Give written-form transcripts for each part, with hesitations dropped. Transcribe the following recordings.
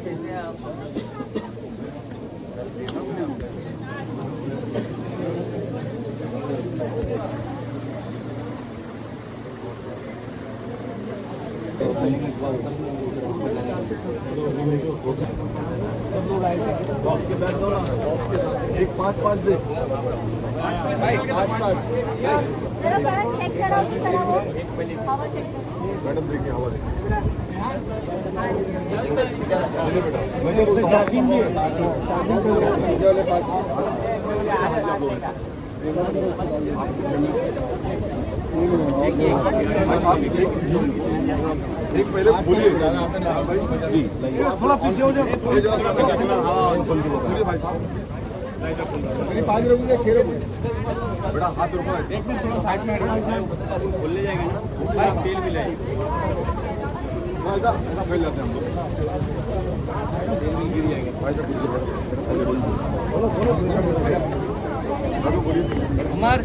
कैसे हैं आप? एक 5-5 दे। जरा चेक करो कि करा वो हवा चेक करो। मैडम देखिए हवा देखिए। एक पहले बोलिए थोड़ा पीछे हो जाओ। मेरी 5 रखूंगा 6 रखूंगा बेटा हाथ रुको एक मिनट थोड़ा साइड में खोल ले जाएगा ना सेल भी लगेगी ऐसा फैल जाते हैं हम लोग गिर जाएगा भाई साहब बोलो बोलिए कुमार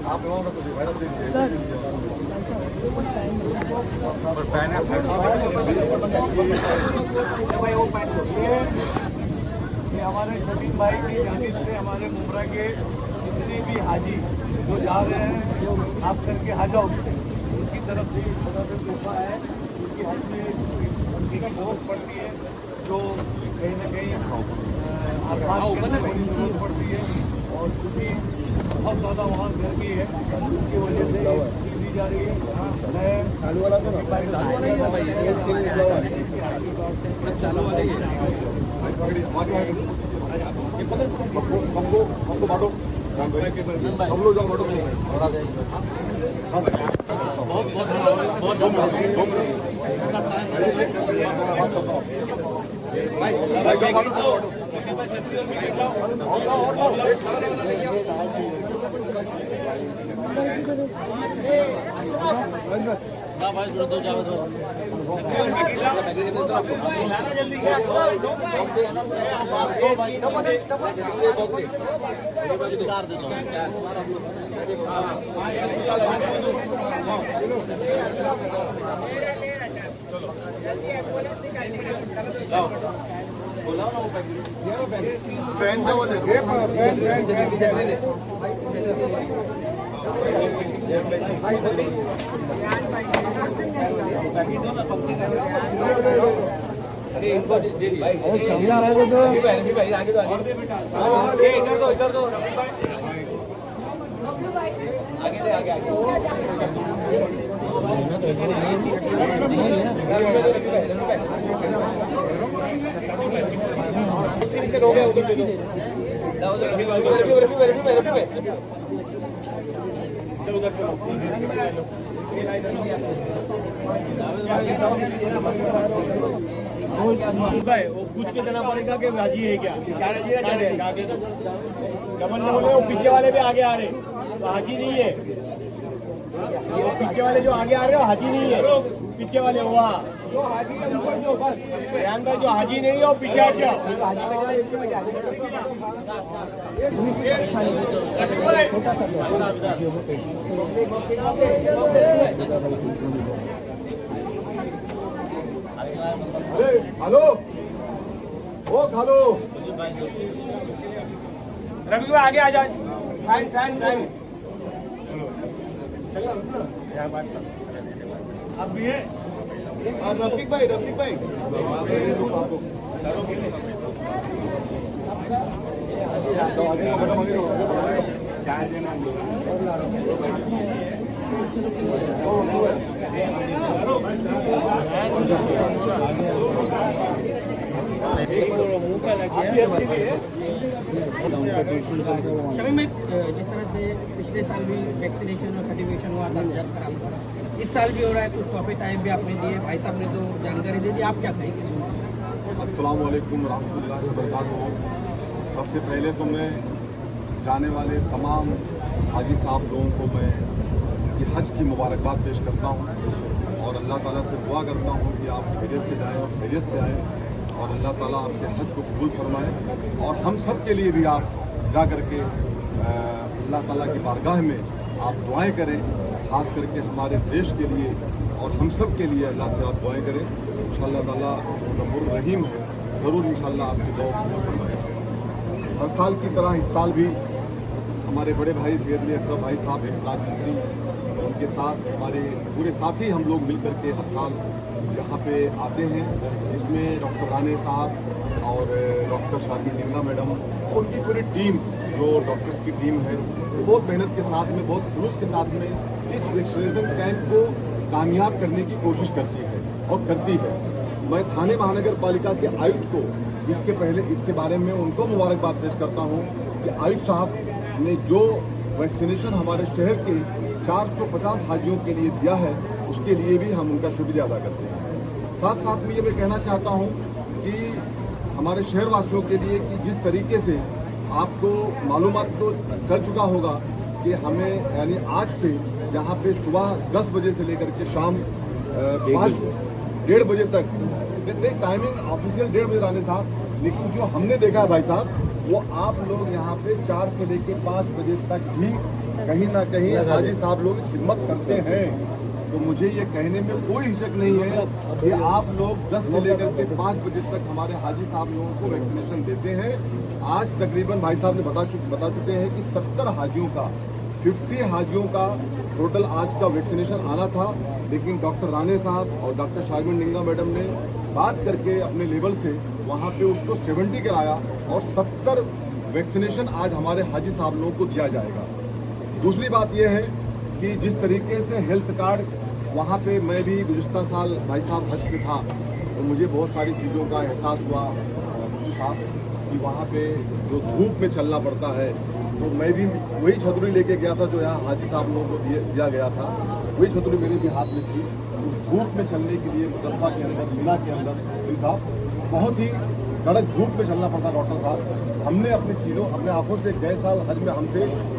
आप हमारे शबीर भाई की जानिब से हमारे मुमरा के जितने भी हाजी जो जा रहे हैं खास करके हाजा उनकी तरफ से तोहफा है उनकी हज में उनकी जरूरत पड़ती है जो कहीं ना कहीं जरूरत पड़ती है और चूँकि बहुत ज़्यादा वहाँ गर्मी है उसकी वजह से दी जा रही है चालू वाला तो हमको बांटो हम लोग जाओ बांटो भाई दो जाओ दो जल्दी फैन का वाले अरे इनको दे दिया समझा रहे हो तो भाई आगे दो और दे बेटा इधर दो आगे दे आगे से हो गया उधर दे दो चलो उधर चलो भाई वो पूछ के देना पड़ेगा कि हाजी है क्या आगे डबल न बोले वो पीछे वाले भी आगे आ रहे तो हाजी नहीं है वो पीछे वाले जो आगे आ रहे हो हाजी नहीं है पीछे वाले हुआ जो हाजी है उनको जो बस ध्यान भाई जो हाजी नहीं है वो पीछे आ गया अरे हेलो ओ हेलो रवि भाई आगे आ जाओ फैन आप भी हैं और रफीक भाई मुंह का लग गया शमी में जिस तरह से पिछले साल भी वैक्सीनेशन और सर्टिफिकेशन हुआ था जज करा, इस साल भी हो रहा है, कुछ तोहफे टाइम भी आपने दिए, भाई साहब ने तो जानकारी दे दी, आप क्या कहेंगे? अस्सलाम वालेकुम रहमतुल्लाहि व बरकातुहू। सबसे पहले तो मैं जाने वाले तमाम हाजी साहब लोगों को मैं ये हज की मुबारकबाद पेश करता हूँ और अल्लाह ताला से दुआ करता हूँ कि आप खैरियत से जाएँ और खैरियत से आएँ और अल्लाह ताला आपके हज को कबूल फरमाए। और हम सब के लिए भी आप जा कर के अल्लाह ताला की बारगाह में आप दुआएं करें, ख़ास करके हमारे देश के लिए और हम सब के लिए अल्लाह से आप दुआएं करें। इंशाअल्लाह ताला गफूर रहीम है, ज़रूर इंशाअल्लाह आपकी दुआ कबूल फरमाए। हर साल की तरह इस साल भी हमारे बड़े भाई सैयद अली अशरफ भाई साहब इखलाक मंत्री, उनके साथ हमारे पूरे साथी हम लोग मिल कर के हर साल यहाँ पे आते हैं। इसमें डॉक्टर राणे साहब और डॉक्टर शार्मिन निंगा मैडम, उनकी पूरी टीम जो डॉक्टर्स की टीम है, बहुत मेहनत के साथ में, बहुत जुलूस के साथ में इस वैक्सीनेशन कैंप को कामयाब करने की कोशिश करती है और करती है। मैं थाने महानगर पालिका के आयुक्त को इसके बारे में उनको मुबारकबाद पेश करता हूँ कि आयुक्त साहब ने जो वैक्सीनेशन हमारे शहर के 450 हाजियों के लिए दिया है, उसके लिए भी हम उनका शुक्रिया अदा करते हैं। साथ साथ में ये मैं कहना चाहता हूँ कि हमारे शहर वासियों के लिए कि जिस तरीके से आपको मालूमात तो चल चुका होगा कि हमें यानी आज से यहाँ पे सुबह 10 बजे से लेकर के शाम 1:30 बजे तक, टाइमिंग ऑफिशियल 1:30 बजे आने साहब, लेकिन जो हमने देखा है भाई साहब, वो आप लोग यहाँ पे 4 से लेकर 5 बजे तक भी कहीं ना कहीं हाजी साहब लोग खिदमत करते हैं। तो मुझे ये कहने में कोई हिचक नहीं है कि आप लोग 10 से लेकर के 5 बजे तक हमारे हाजी साहब लोगों को वैक्सीनेशन देते हैं। आज तकरीबन भाई साहब ने बता चुके हैं कि 70 हाजियों का 50 हाजियों का टोटल आज का वैक्सीनेशन आना था, लेकिन डॉक्टर राणे साहब और डॉक्टर शार्मिन निंगा मैडम ने बात करके अपने लेवल से वहाँ पे उसको 70 कराया और 70 वैक्सीनेशन आज हमारे हाजी साहब लोगों को दिया जाएगा। दूसरी बात यह है कि जिस तरीके से हेल्थ कार्ड वहाँ पे मैं भी गुज़िश्ता साल भाई साहब हज पे था, तो मुझे बहुत सारी चीज़ों का एहसास हुआ था कि वहाँ पे जो धूप में चलना पड़ता है, तो मैं भी वही छतरी लेके गया था जो यहाँ हाजी साहब लोगों को दिया गया था, वही छतरी मेरे भी हाथ में थी। उस धूप में चलने के लिए मुजफ्फा के अंदर, मीना के अंदर भाई साहब बहुत ही कड़क धूप में चलना पड़ता डॉक्टर साहब। हमने अपने आंखों से गए साल हज में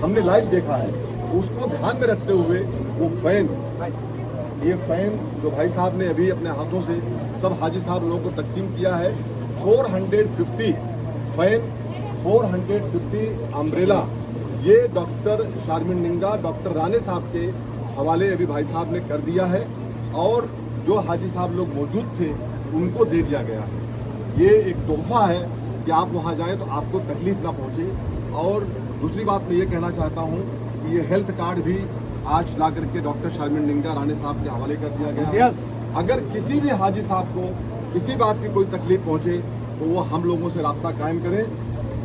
हमने लाइव देखा है। उसको ध्यान में रखते हुए वो ये फ़ैन जो भाई साहब ने अभी अपने हाथों से सब हाजी साहब लोगों को तकसीम किया है, 450 फ़ैन, 450 अम्ब्रेला, ये डॉक्टर शार्मिन निंगा, डॉक्टर राणे साहब के हवाले अभी भाई साहब ने कर दिया है और जो हाजी साहब लोग मौजूद थे उनको दे दिया गया है। ये एक तोहफा है कि आप वहाँ जाएं तो आपको तकलीफ ना पहुँचे। और दूसरी बात मैं ये कहना चाहता हूँ कि ये हेल्थ कार्ड भी आज ला करके डॉक्टर शार्मिन निंगा राणे साहब के हवाले कर दिया गया है। अगर किसी भी हाजी साहब को किसी बात की कोई तकलीफ पहुँचे तो वो हम लोगों से राब्ता कायम करें।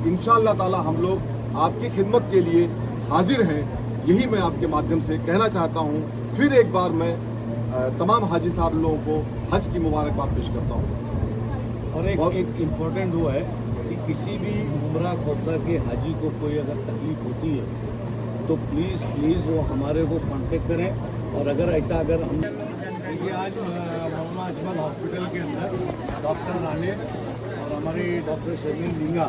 इंशाअल्लाह ताला हम लोग आपकी खिदमत के लिए हाजिर हैं। यही मैं आपके माध्यम से कहना चाहता हूँ। फिर एक बार मैं तमाम हाजी साहब लोगों को हज की मुबारकबाद पेश करता हूँ। और एक इम्पोर्टेंट वो है कि किसी भी उम्रा कब्जा के हाजी को कोई अगर तकलीफ होती है तो प्लीज़ वो हमारे को कांटेक्ट करें। और अगर ऐसा हम देखिए आज मौलाना अजमल हॉस्पिटल के अंदर डॉक्टर राणे और हमारी डॉक्टर शर्मिन निंगा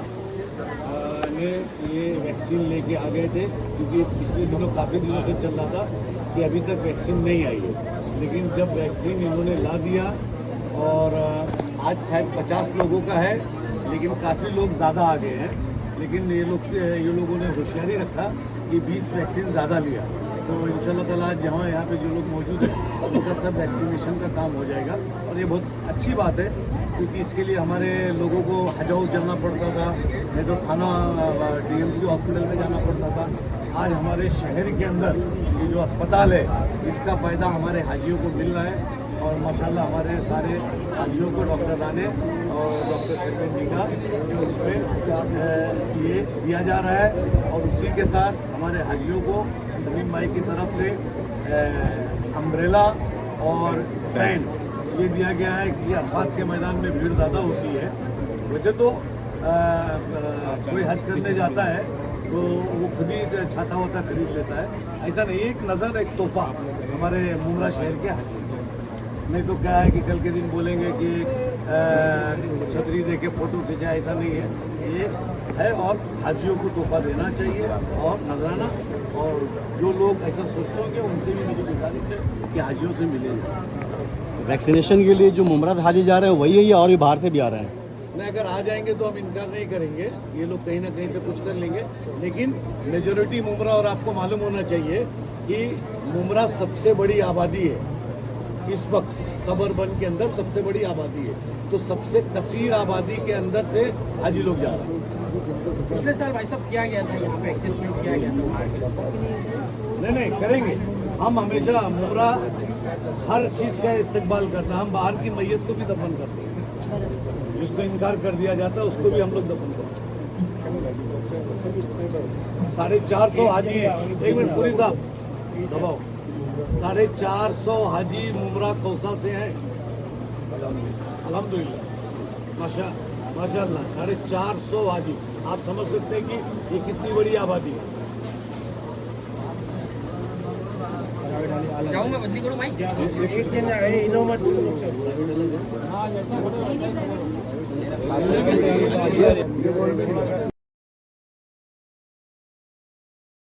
ने ये वैक्सीन लेके आ गए थे, क्योंकि पिछले दिनों काफ़ी दिनों से चल रहा था कि अभी तक वैक्सीन नहीं आई है। लेकिन जब वैक्सीन इन्होंने ला दिया और आज शायद 50 लोगों का है, लेकिन काफ़ी लोग ज़्यादा आ गए हैं। लेकिन ये लोगों ने होशियारी रखा कि 20 वैक्सीन ज़्यादा लिया, तो इंशाल्लाह ताला जहाँ यहाँ पे जो लोग मौजूद हैं उनका सब वैक्सीनेशन का काम हो जाएगा। और ये बहुत अच्छी बात है, क्योंकि इसके लिए हमारे लोगों को हज हाउस जाना पड़ता था, नहीं तो थाना DMC हॉस्पिटल में जाना पड़ता था। आज हमारे शहर के अंदर ये जो अस्पताल है, इसका फ़ायदा हमारे हाजियों को मिल रहा है। और माशाल्लाह हमारे सारे हाजियों को डॉक्टर राणे और डॉक्टर शर्मिन निंगा इसमें ये दिया जा रहा है। और उसी के साथ हमारे हाजियों को नवीन भाई की तरफ से अम्ब्रेला और फैन ये दिया गया है कि अरफात के मैदान में भीड़ ज़्यादा होती है। वैसे तो कोई हज करने जाता है तो वो खुद ही छाता वाता खरीद लेता है, ऐसा नहीं है। एक नज़र, एक तोहफा हमारे मुमरा शहर के हाजी। नहीं तो क्या है कि कल के दिन बोलेंगे कि छतरी दे के फ़ोटो खींचा, ऐसा नहीं है। ये है और हाजियों को तोहफा देना चाहिए और नजराना। और जो लोग ऐसा सोचते होंगे उनसे भी मेरी गुजारिश है कि हाजियों से मिले। वैक्सीनेशन के लिए जो मुमरा हाजी जा रहे हैं वही है या और भी बाहर से भी आ रहे हैं? नहीं, अगर आ जाएंगे तो हम इनकार नहीं करेंगे, ये लोग कहीं ना कहीं से कुछ कर लेंगे, लेकिन मेजॉरिटी मुमरा। और आपको मालूम होना चाहिए कि मुमरा सबसे बड़ी आबादी है इस वक्त, सबअर्बन के अंदर सबसे बड़ी आबादी है, तो सबसे कसीर आबादी के अंदर से हाजी लोग जा रहे हैं। पिछले साल भाई साहब किया गया था, यहाँ पे एडजस्टमेंट किया गया था। नहीं करेंगे। हम हमेशा मुमरा हर चीज़ का इस्तेमाल करता है। हम बाहर की मैयत को भी दफन करते हैं, जिसको इनकार कर दिया जाता है उसको भी हम लोग दफन करते हैं। 450 हाजी हैं। एक मिनट पूरी साहब दबाओ। 450 हाजी मुमरा कौसा से हैं। अल्हम्दुलिल्लाह, माशाअल्लाह 450 हाजी। आप समझ सकते हैं कि ये कितनी बड़ी आबादी है। जाऊँ मैं बदली करूँ भाई? एक दिन इनोवेट